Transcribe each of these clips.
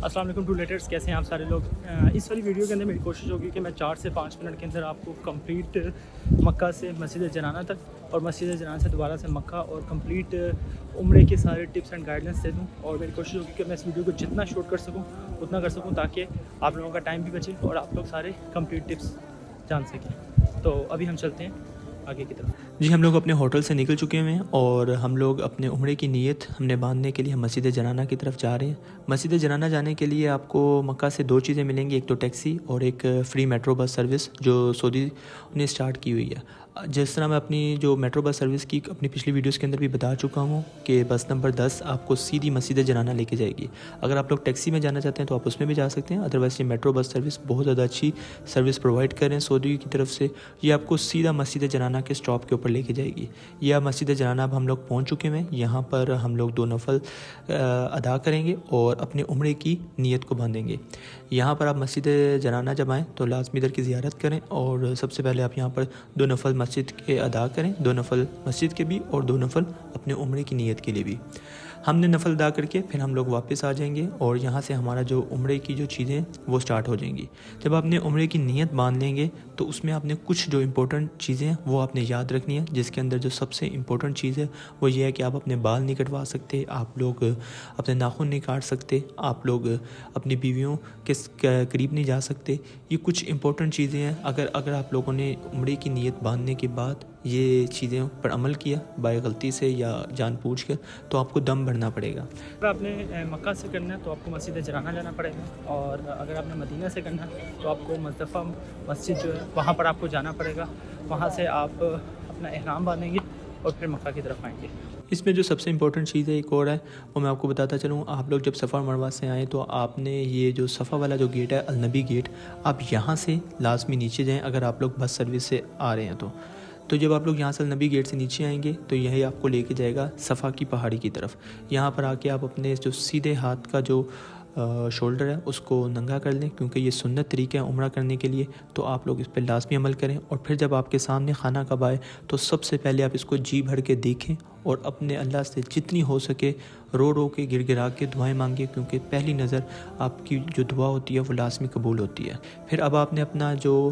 السلام علیکم ٹولیٹرس، کیسے ہیں آپ سارے لوگ؟ اس والی ویڈیو کے اندر میری کوشش ہوگی کہ میں 4 سے 5 منٹ کے اندر آپ کو کمپلیٹ مکہ سے مسجد جنانہ تک اور مسجد جنانہ سے دوبارہ سے مکہ اور کمپلیٹ عمرے کے سارے ٹپس اینڈ گائیڈلائنس دے دوں، اور میری کوشش ہوگی کہ میں اس ویڈیو کو جتنا شوٹ کر سکوں اتنا کر سکوں تاکہ آپ لوگوں کا ٹائم بھی بچے اور آپ لوگ سارے کمپلیٹ ٹپس جان سکیں۔ تو ابھی ہم چلتے ہیں آگے کی طرف۔ جی، ہم لوگ اپنے ہوٹل سے نکل چکے ہوئے ہیں اور ہم لوگ اپنے عمرے کی نیت ہم نے باندھنے کے لیے ہم مسجد جنانہ کی طرف جا رہے ہیں۔ مسجد جنانہ جانے کے لیے آپ کو مکہ سے 2 چیزیں ملیں گی، ایک تو ٹیکسی اور ایک فری میٹرو بس سروس جو سعودی نے اسٹارٹ کی ہوئی ہے۔ جس طرح میں اپنی جو میٹرو بس سروس کی اپنی پچھلی ویڈیوز کے اندر بھی بتا چکا ہوں کہ بس نمبر 10 آپ کو سیدھی مسجد جنانہ لے کے جائے گی۔ اگر آپ لوگ ٹیکسی میں جانا چاہتے ہیں تو آپ اس میں بھی جا سکتے ہیں، ادروائز یہ میٹرو بس سروس بہت زیادہ اچھی سروس پرووائڈ کر رہے ہیں سعودی کی طرف سے۔ یہ آپ کو سیدھا مسجد جنانہ کے اسٹاپ کے اوپر لے کے جائے گی۔ یہ مسجد جنانہ اب ہم لوگ پہنچ چکے ہیں۔ یہاں پر ہم لوگ 2 نفل ادا کریں گے اور اپنے عمرے کی نیت کو باندھیں گے۔ یہاں پر آپ مسجد جنانہ جب آئیں تو لازمی ادھر کی زیارت کریں اور سب سے پہلے آپ یہاں پر 2 نفل مسجد کے ادا کریں، 2 نفل مسجد کے بھی اور 2 نفل اپنے عمرے کی نیت کے لیے بھی۔ ہم نے نفل ادا کر کے پھر ہم لوگ واپس آ جائیں گے اور یہاں سے ہمارا جو عمرے کی جو چیزیں وہ سٹارٹ ہو جائیں گی۔ جب آپ نے عمرے کی نیت باندھ لیں گے تو اس میں آپ نے کچھ جو امپورٹنٹ چیزیں ہیں وہ آپ نے یاد رکھنی ہے، جس کے اندر جو سب سے امپورٹنٹ چیز ہے وہ یہ ہے کہ آپ اپنے بال نہیں کٹوا سکتے، آپ لوگ اپنے ناخن نہیں کاٹ سکتے، آپ لوگ اپنی بیویوں کے قریب نہیں جا سکتے۔ یہ کچھ امپورٹنٹ چیزیں ہیں۔ اگر آپ لوگوں نے عمرے کی نیت باندھنے کے بعد یہ چیزیں پر عمل کیا بائے غلطی سے یا جان بوجھ کر تو آپ کو دم بھرنا پڑے گا۔ اگر آپ نے مکہ سے کرنا ہے تو آپ کو مسجد جنانہ جانا پڑے گا، اور اگر آپ نے مدینہ سے کرنا ہے تو آپ کو مزدلفہ مسجد جو ہے وہاں پر آپ کو جانا پڑے گا۔ وہاں سے آپ اپنا احرام باندھیں گے اور پھر مکہ کی طرف آئیں گے۔ اس میں جو سب سے امپورٹنٹ چیز ہے ایک اور ہے، وہ میں آپ کو بتاتا چلوں۔ آپ لوگ جب صفا مروہ سے آئیں تو آپ نے یہ جو صفا والا جو گیٹ ہے النبی گیٹ، آپ یہاں سے لازمی نیچے جائیں اگر آپ لوگ بس سروس سے آ رہے ہیں تو جب آپ لوگ یہاں سے النبی گیٹ سے نیچے آئیں گے تو یہی آپ کو لے کے جائے گا صفا کی پہاڑی کی طرف۔ یہاں پر آ کے آپ اپنے جو سیدھے ہاتھ کا جو شولڈر ہے اس کو ننگا کر لیں، کیونکہ یہ سنت طریقہ ہے عمرہ کرنے کے لیے، تو آپ لوگ اس پہ لازمی عمل کریں۔ اور پھر جب آپ کے سامنے خانہ کعبہ آئے تو سب سے پہلے آپ اس کو جی بھر کے دیکھیں اور اپنے اللہ سے جتنی ہو سکے رو رو کے گر گرا کے دعائیں مانگیں، کیونکہ پہلی نظر آپ کی جو دعا ہوتی ہے وہ لازمی قبول ہوتی ہے۔ پھر اب آپ نے اپنا جو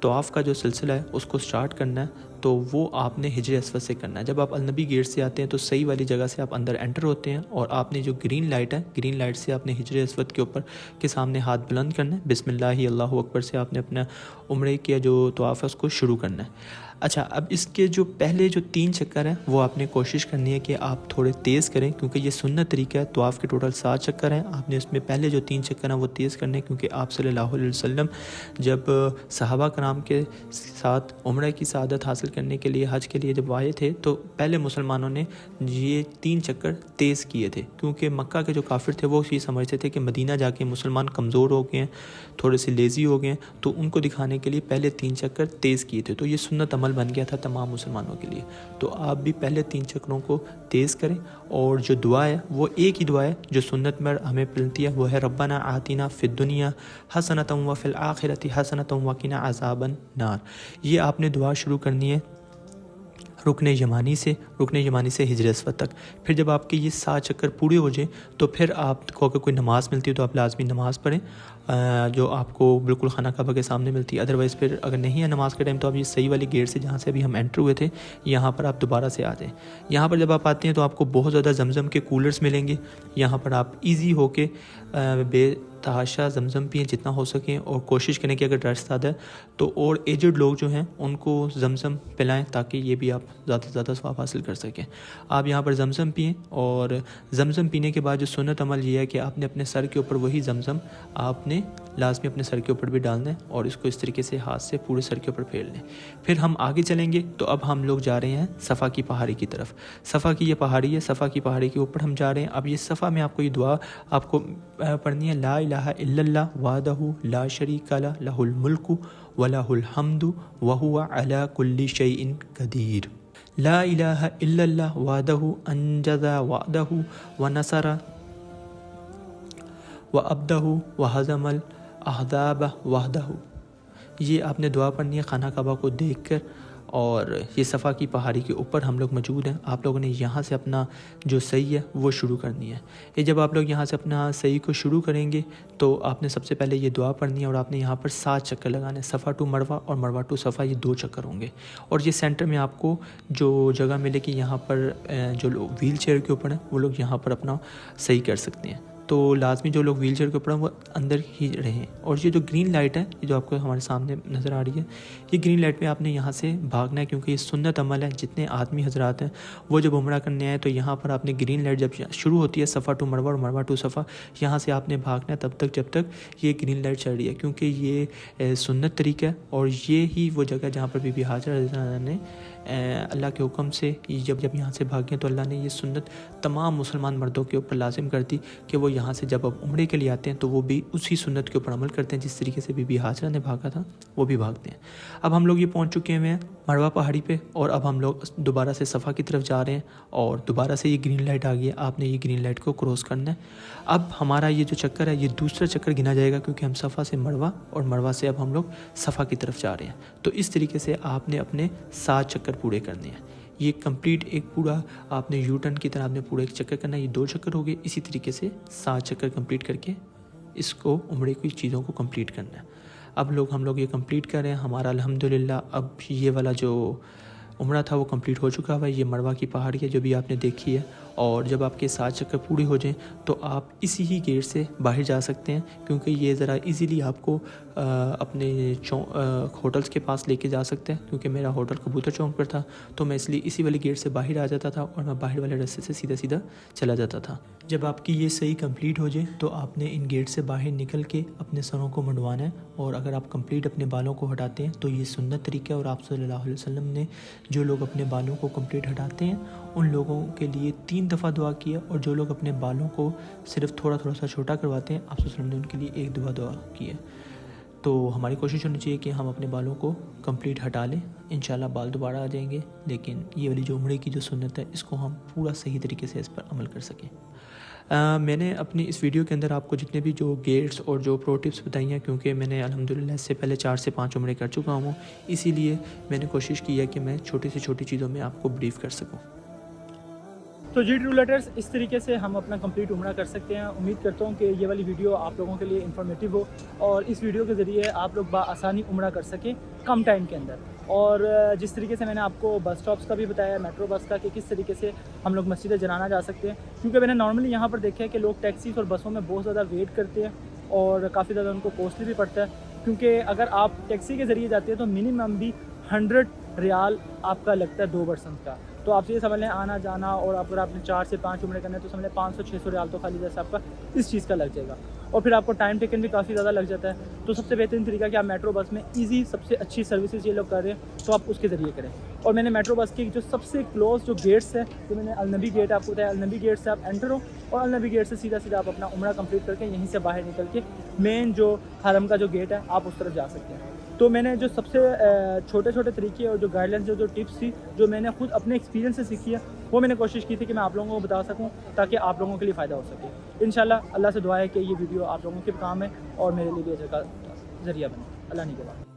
طواف کا جو سلسلہ ہے اس کو سٹارٹ کرنا ہے، تو وہ آپ نے حجر اسود سے کرنا ہے۔ جب آپ النبی گیٹ سے آتے ہیں تو صحیح والی جگہ سے آپ اندر انٹر ہوتے ہیں اور آپ نے جو گرین لائٹ ہے، گرین لائٹ سے آپ نے حجر اسود کے اوپر کے سامنے ہاتھ بلند کرنا ہے، بسم اللہ اللہ اکبر سے آپ نے اپنا عمرے کیا جو طواف ہے اس کو شروع کرنا ہے۔ اچھا، اب اس کے جو پہلے جو 3 چکر ہیں وہ آپ نے کوشش کرنی ہے کہ آپ تھوڑے تیز کریں، کیونکہ یہ سنت طریقہ ہے۔ طواف کے ٹوٹل 7 چکر ہیں، آپ نے اس میں پہلے جو 3 چکر ہیں وہ تیز کرنے ہیں، کیونکہ آپ صلی اللہ علیہ وسلم جب صحابہ کرام کے ساتھ عمرہ کی سعادت حاصل کرنے کے لیے حج کے لیے جب آئے تھے تو پہلے مسلمانوں نے یہ 3 چکر تیز کیے تھے، کیونکہ مکہ کے جو کافر تھے وہ یہ سمجھتے تھے کہ مدینہ جا کے مسلمان کمزور ہو گئے ہیں، تھوڑے سے لیزی ہو گئے ہیں، تو ان کو دکھانے کے لیے پہلے 3 چکر تیز کیے تھے، تو یہ سنت عمل بن گیا تھا تمام مسلمانوں کے لیے۔ تو آپ بھی پہلے 3 چکروں کو تیز کریں، اور جو دعا ہے وہ ایک ہی دعا ہے جو سنت میں ہمیں ملتی ہے، وہ ہے ربنا آتنا فی الدنیا حسنۃ وفی الآخرۃ حسنۃ وقنا عذاب النار۔ یہ آپ نے دعا شروع کرنی ہے رکن یمانی سے حجر اسود تک۔ پھر جب آپ کے یہ 7 چکر پورے ہو جائیں تو پھر آپ کو اگر کوئی نماز ملتی ہے تو آپ لازمی نماز پڑھیں، جو آپ کو بالکل خانہ کعبہ کے سامنے ملتی ہے۔ ادروائز پھر اگر نہیں ہے نماز کے ٹائم تو آپ یہ صحیح والی گیٹ سے جہاں سے ابھی ہم انٹر ہوئے تھے یہاں پر آپ دوبارہ سے آ جائیں۔ یہاں پر جب آپ آتے ہیں تو آپ کو بہت زیادہ زمزم کے کولرز ملیں گے، یہاں پر آپ ایزی ہو کے بے تحاشا زمزم پئیں جتنا ہو سکیں، اور کوشش کریں کہ اگر ڈر زیادہ ہے تو اور ایجڈ لوگ جو ہیں ان کو زمزم پلائیں تاکہ یہ بھی آپ زیادہ سے زیادہ ثواب حاصل کر سکیں۔ آپ یہاں پر زمزم پئیں، اور زمزم پینے کے بعد جو سنت عمل یہ ہے کہ آپ نے اپنے سر کے اوپر وہی زمزم آپ نے لازمی اپنے سر کے اوپر بھی ڈالنا ہے، اور اس کو اس طریقے سے ہاتھ سے پورے سر کے اوپر پھیر لیں۔ پھر ہم آگے چلیں گے تو اب ہم لوگ جا رہے ہیں صفا کی پہاڑی کی طرف۔ صفا کی یہ پہاڑی ہے، صفا کی پہاڑی کے اوپر ہم جا رہے ہیں۔ اب یہ صفا میں آپ کو یہ دعا آپ کو پڑھنی ہے، لا الہ الا اللہ وحدہ لا شریک لہ لہ الملک ولہ الحمد وہو علی کل شیء قدیر۔ لا الہ الا اللہ وحدہ انجز وعدہ ونصر وعبدہ وہزم الاحزاب وحدہ۔ یہ آپ نے دعا پڑھنی ہے خانہ کعبہ کو دیکھ کر، اور یہ صفا کی پہاڑی کے اوپر ہم لوگ موجود ہیں. آپ لوگوں نے یہاں سے اپنا جو صحیح ہے وہ شروع کرنی ہے. یہ جب آپ لوگ یہاں سے اپنا صحیح کو شروع کریں گے تو آپ نے سب سے پہلے یہ دعا پڑھنی ہے اور آپ نے یہاں پر 7 چکر لگانے ہیں. صفا ٹو مروہ اور مروہ ٹو صفا یہ 2 چکر ہوں گے. اور یہ سینٹر میں آپ کو جو جگہ ملے گی یہاں پر جو لوگ ویل چیئر کے اوپر ہیں وہ لوگ یہاں پر اپنا صحیح کر سکتے ہیں. تو لازمی جو لوگ ویل چیئر کے اوپر ہیں وہ اندر ہی رہیں. اور یہ جو گرین لائٹ ہے یہ جو آپ کو ہمارے سامنے نظر آ رہی ہے یہ گرین لائٹ میں آپ نے یہاں سے بھاگنا ہے کیونکہ یہ سنت عمل ہے. جتنے آدمی حضرات ہیں وہ جب عمرہ کرنے آئے تو یہاں پر آپ نے گرین لائٹ جب شروع ہوتی ہے صفا ٹو مروہ اور مروہ ٹو صفا یہاں سے آپ نے بھاگنا ہے تب تک جب تک یہ گرین لائٹ چل رہی ہے کیونکہ یہ سنت طریقہ ہے. اور یہ ہی وہ جگہ جہاں پر بی بی حاجرہ رضی اللہ عنہا نے اللہ کے حکم سے جب یہاں سے بھاگیں تو اللہ نے یہ سنت تمام مسلمان مردوں کے اوپر لازم کر دی کہ وہ یہاں سے جب اب عمرے کے لیے آتے ہیں تو وہ بھی اسی سنت کے اوپر عمل کرتے ہیں جس طریقے سے بی بی حاجرہ نے بھاگا تھا وہ بھی بھاگتے ہیں. اب ہم لوگ یہ پہنچ چکے ہیں مروہ پہاڑی پہ اور اب ہم لوگ دوبارہ سے صفا کی طرف جا رہے ہیں اور دوبارہ سے یہ گرین لائٹ آ گئی ہے. آپ نے یہ گرین لائٹ کو کراس کرنا ہے. اب ہمارا یہ جو چکر ہے یہ دوسرا چکر گنا جائے گا کیونکہ ہم صفا سے مروہ اور مروہ سے اب ہم لوگ صفا کی طرف جا رہے ہیں. تو اس طریقے سے آپ نے اپنے 7 چکر پورے کرنے ہیں. یہ کمپلیٹ ایک پورا آپ نے یو ٹرن کی طرح آپ نے پورا ایک چکر کرنا ہے. یہ 2 چکر ہو گئے. اسی طریقے سے 7 چکر کمپلیٹ کر کے اس کو عمرے کی چیزوں کو کمپلیٹ کرنا ہے. اب ہم لوگ یہ کمپلیٹ کر رہے ہیں. ہمارا الحمدللہ اب یہ والا جو عمرہ تھا وہ کمپلیٹ ہو چکا ہے. یہ مروہ کی پہاڑی ہے جو بھی آپ نے دیکھی ہے. اور جب آپ کے 7 چکر پوری ہو جائیں تو آپ اسی ہی گیٹ سے باہر جا سکتے ہیں کیونکہ یہ ذرا ایزیلی آپ کو اپنے ہوٹلس کے پاس لے کے جا سکتے ہیں کیونکہ میرا ہوٹل کبوتر چونک پر تھا تو میں اس لیے اسی والے گیٹ سے باہر آ جاتا تھا اور میں باہر والے راستے سے سیدھا چلا جاتا تھا. جب آپ کی یہ صحیح کمپلیٹ ہو جائے تو آپ نے ان گیٹ سے باہر نکل کے اپنے سروں کو منڈوانا ہے. اور اگر آپ کمپلیٹ اپنے بالوں کو ہٹاتے ہیں تو یہ سنت طریقہ ہے اور آپ صلی اللہ علیہ وسلم نے جو لوگ اپنے بالوں کو کمپلیٹ ہٹاتے ہیں ان لوگوں کے لیے 3 دفعہ دعا کیا اور جو لوگ اپنے بالوں کو صرف تھوڑا سا چھوٹا کرواتے ہیں آپ صلی اللہ علیہ وسلم نے ان کے لیے 1 دعا کی ہے. تو ہماری کوشش ہونی چاہیے کہ ہم اپنے بالوں کو کمپلیٹ ہٹا لیں. انشاءاللہ بال دوبارہ آ جائیں گے لیکن یہ والی جو عمرے کی جو سنت ہے اس کو ہم پورا صحیح طریقے سے اس پر عمل کر سکیں. میں نے اپنی اس ویڈیو کے اندر آپ کو جتنے بھی جو گیٹس اور جو پرو ٹپس بتائی ہیں کیونکہ میں نے الحمدللہ اس سے پہلے 4 سے 5 عمرے کر چکا ہوں اسی لیے میں نے کوشش کی ہے کہ میں چھوٹی سے چھوٹی چیزوں میں آپ کو بریف کر سکوں. تو جی ٹریولرز اس طریقے سے ہم اپنا کمپلیٹ عمرہ کر سکتے ہیں. امید کرتا ہوں کہ یہ والی ویڈیو آپ لوگوں کے لیے انفارمیٹیو ہو اور اس ویڈیو کے ذریعے آپ لوگ بآسانی عمرہ کر سکیں کم ٹائم کے اندر. اور جس طریقے سے میں نے آپ کو بس اسٹاپس کا بھی بتایا میٹرو بس کا کہ کس طریقے سے ہم لوگ مسجد جنانہ جا سکتے ہیں کیونکہ میں نے نارملی یہاں پر دیکھا ہے کہ لوگ ٹیکسیز اور بسوں میں بہت زیادہ ویٹ کرتے ہیں اور کافی زیادہ ان کو کوسٹلی بھی پڑتا ہے کیونکہ اگر آپ ٹیکسی کے ذریعے جاتے ہیں تو منیمم بھی 100 ریال آپ کا لگتا ہے 2 پرسن کا. تو آپ سے یہ سمجھ لیں آنا جانا اور اگر آپ نے 4 سے 5 عمرے کرنے تو سمجھ لیں 500-600 ریال تو خالی جیسے آپ کا اس چیز کا لگ جائے گا اور پھر آپ کو ٹائم ٹیکن بھی کافی زیادہ لگ جاتا ہے. تو سب سے بہترین طریقہ کہ آپ میٹرو بس میں ایزی سب سے اچھی سروسز یہ لوگ کر رہے ہیں تو آپ اس کے ذریعے کریں. اور میں نے میٹرو بس کی جو سب سے کلوز جو گیٹس ہے جو میں نے النبی گیٹ آپ کو بتایا النبی گیٹ سے آپ انٹر ہو اور النبی گیٹ سے سیدھا آپ اپنا عمرہ کمپلیٹ کر کے یہیں سے باہر نکل کے مین جو حرم کا جو گیٹ ہے آپ اس طرف جا سکتے ہیں. تو میں نے جو سب سے چھوٹے طریقے اور جو گائیڈ لائنس جو ٹپس تھی جو میں نے خود اپنے ایکسپیرینس سے سیکھی ہے وہ میں نے کوشش کی تھی کہ میں آپ لوگوں کو بتا سکوں تاکہ آپ لوگوں کے لیے فائدہ ہو سکے. انشاءاللہ اللہ سے دعا ہے کہ یہ ویڈیو آپ لوگوں کے کام ہے اور میرے لیے بھی اجر کا ذریعہ بنے. اللہ نہیں کے بعد.